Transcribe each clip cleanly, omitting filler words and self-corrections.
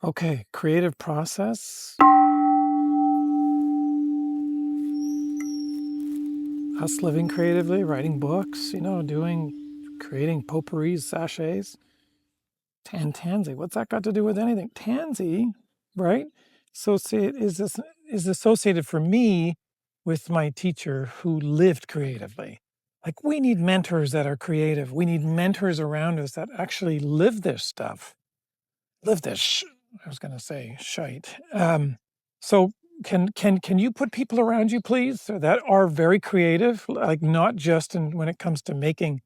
Okay, creative process. Us living creatively, writing books, creating potpourris, sachets. Tansy, what's that got to do with anything? Tansy, right? Is associated for me with my teacher who lived creatively. Like we need mentors that are creative. We need mentors around us that actually live this stuff. Live this. I was going to say shite. So can you put people around you, please, that are very creative, like not just when it comes to making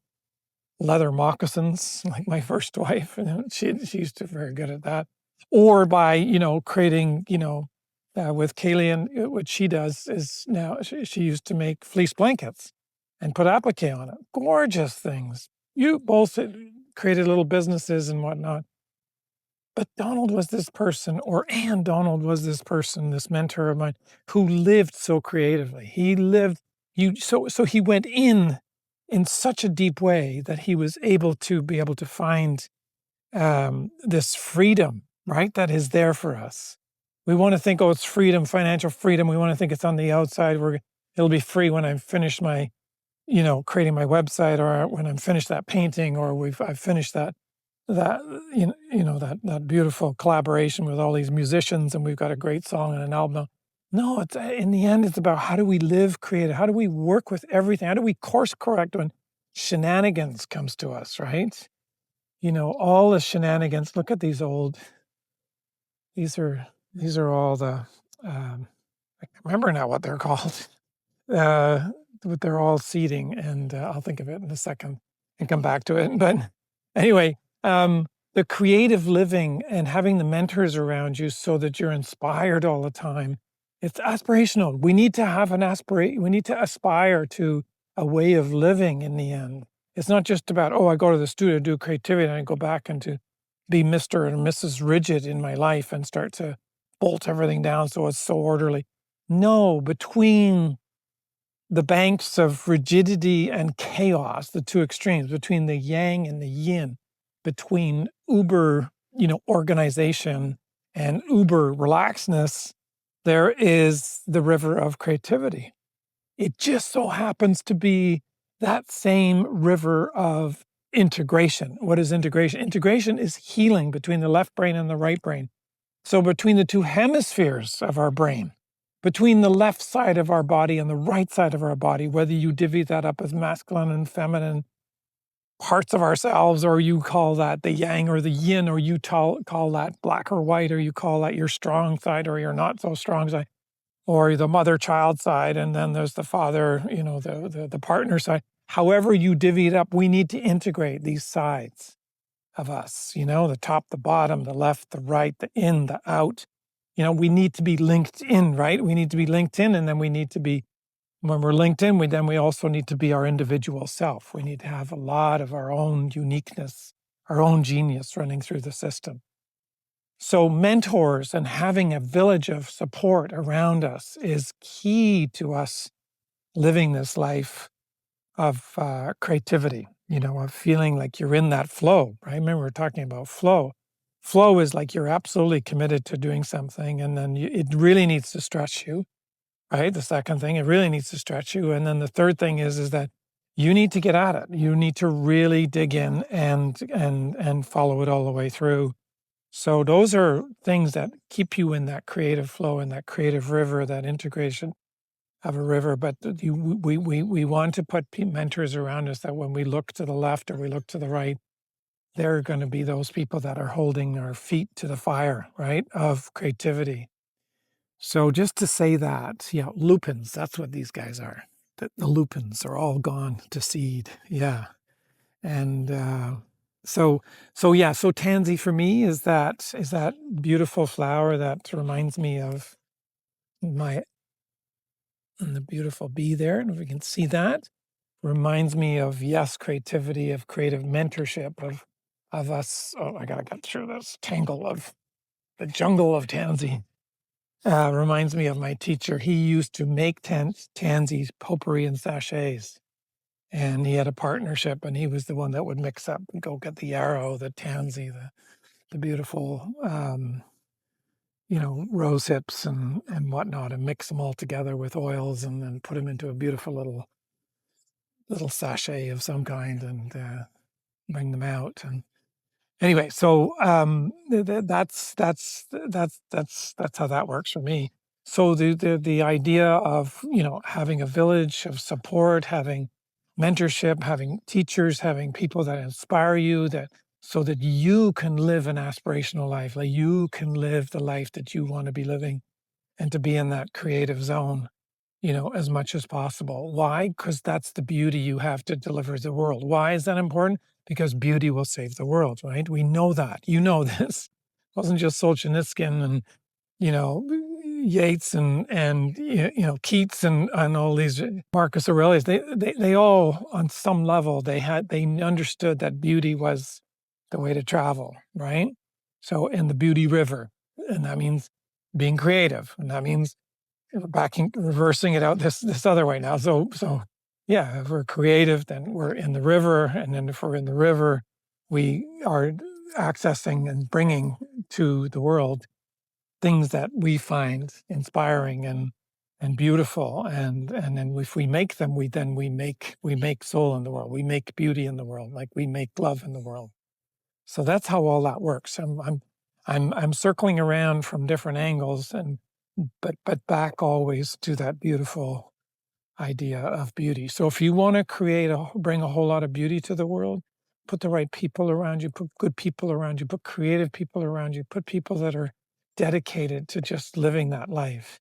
leather moccasins, like my first wife, and she used to be very good at that, or by creating with Kaylee, what she does is now she used to make fleece blankets and put applique on it. Gorgeous things. You both created little businesses and whatnot. But Donald was this person, or Ann Donald was this person, this mentor of mine, who lived so creatively. He lived so he went in such a deep way that he was able to find this freedom, right? That is there for us. We want to think, oh, it's freedom, financial freedom. We want to think it's on the outside. It'll be free when I'm finished my, creating my website, or when I'm finished that painting, or I've finished that that beautiful collaboration with all these musicians, and we've got a great song and an album. No, it's in the end, it's about how do we live creative? How do we work with everything? How do we course correct when shenanigans comes to us, right? All the shenanigans. Look at these old. These are all the. I can't remember now what they're called. But they're all seating, and I'll think of it in a second and come back to it. But anyway, the creative living and having the mentors around you so that you're inspired all the time. It's aspirational. We need to have an aspiration. We need to aspire to a way of living in the end. It's not just about, oh, I go to the studio, do creativity, and I go back and to be Mr. and Mrs. Rigid in my life and start to bolt everything down so it's so orderly. No, between the banks of rigidity and chaos, the two extremes, between the yang and the yin, between uber, organization and uber relaxedness, there is the river of creativity. It just so happens to be that same river of integration. What is integration? Integration is healing between the left brain and the right brain. So between the two hemispheres of our brain, between the left side of our body and the right side of our body, whether you divvy that up as masculine and feminine parts of ourselves, or you call that the yang or the yin, or you call that black or white, or you call that your strong side or your not so strong side, or the mother-child side, and then there's the father, the partner side. However you divvy it up, we need to integrate these sides of us, the top, the bottom, the left, the right, the in, the out. We need to be linked in, right? We need to be linked in, and then we need to be, when we're linked in, we also need to be our individual self. We need to have a lot of our own uniqueness, our own genius running through the system. So mentors and having a village of support around us is key to us living this life of creativity, of feeling like you're in that flow, right? Remember, we were talking about flow. Flow is like you're absolutely committed to doing something, and then it really needs to stretch you, right? The second thing, it really needs to stretch you. And then the third thing is that you need to get at it. You need to really dig in and follow it all the way through. So those are things that keep you in that creative flow, in that creative river, that integration of a river. But we want to put mentors around us that when we look to the left or we look to the right, they're going to be those people that are holding our feet to the fire, right, of creativity. So just to say that, lupins, that's what these guys are. The lupins are all gone to seed. Yeah. And so tansy for me is that beautiful flower that reminds me of and the beautiful bee there. And if we can see that, reminds me of, yes, creativity, of creative mentorship, of us. Oh, I gotta get through this tangle of the jungle of tansy. Reminds me of my teacher. He used to make tansies, potpourri, and sachets. And he had a partnership, and he was the one that would mix up and go get the yarrow, the tansy, the beautiful rose hips and whatnot, and mix them all together with oils, and then put them into a beautiful little sachet of some kind, and bring them out. And anyway, so that's how that works for me. So the idea of having a village of support, having mentorship, having teachers, having people that inspire you, that so that you can live an aspirational life, like you can live the life that you want to be living, and to be in that creative zone, as much as possible. Why? Because that's the beauty you have to deliver to the world. Why is that important? Because beauty will save the world, right? We know that. You know this. It wasn't just Solzhenitsyn and you know Yeats and Keats and all these Marcus Aurelius. They all, on some level, they understood that beauty was the way to travel, right? So, in the beauty river, and that means being creative, and that means reversing it out this other way now. So yeah, if we're creative, then we're in the river, and then if we're in the river, we are accessing and bringing to the world things that we find inspiring and beautiful, and then if we make them, we make soul in the world, we make beauty in the world, like we make love in the world. So that's how all that works. I'm circling around from different angles, and but back always to that beautiful idea of beauty. So if you want to bring a whole lot of beauty to the world, put the right people around you, put good people around you, put creative people around you, put people that are dedicated to just living that life.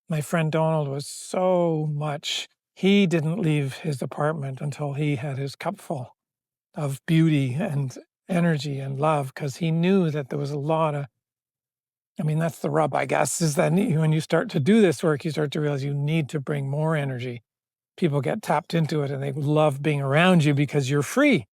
My friend Donald was so much, he didn't leave his apartment until he had his cup full of beauty and energy and love, because he knew that there was a lot of, I mean, that's the rub, I guess, is that when you start to do this work, you start to realize you need to bring more energy. People get tapped into it and they love being around you because you're free.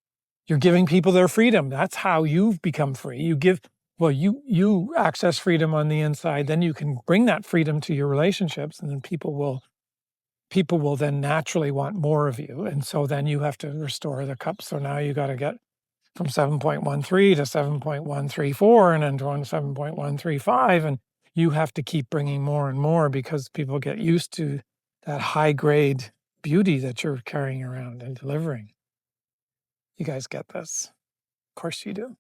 You're giving people their freedom. That's how you've become free. You access freedom on the inside, then you can bring that freedom to your relationships, and then people will then naturally want more of you. And so then you have to restore the cup. So now you got to get from 7.13 to 7.134, and then to 7.135, and you have to keep bringing more and more, because people get used to that high grade beauty that you're carrying around and delivering. You guys get this? Of course you do.